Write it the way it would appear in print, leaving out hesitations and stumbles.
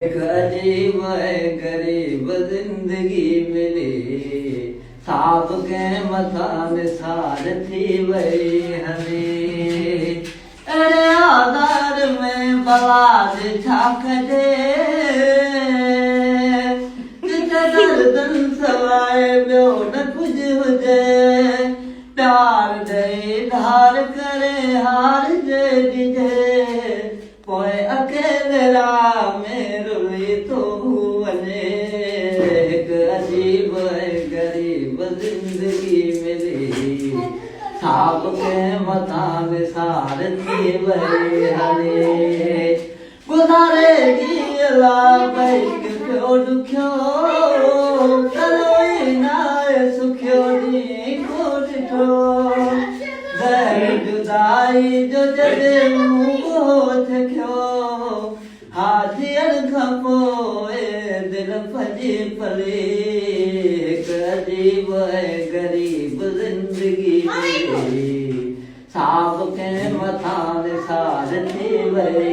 एक अजीब है गरीब जिंदगी मिली साब के मथा निसार थी वही हमें अरे आधार में बवाद छाक दे दर्दन सवाए ब्यो न कुछ हुजे प्यार दे धार करे हार जे दिजे पोए अकेले में रुली तो वने एक अजीब गरीब जिंदगी मिली साब के मथा निसार थी वही हले गुजारेगी लाइक क्यों दुख्यो करोई ना सुख्यो नी को दिठो जुदाई जो जदे मुंह थक्यो हाथियन खपोए दिल फजी पले अजीब गरीब जिंदगी साब के मथा निसार थी वही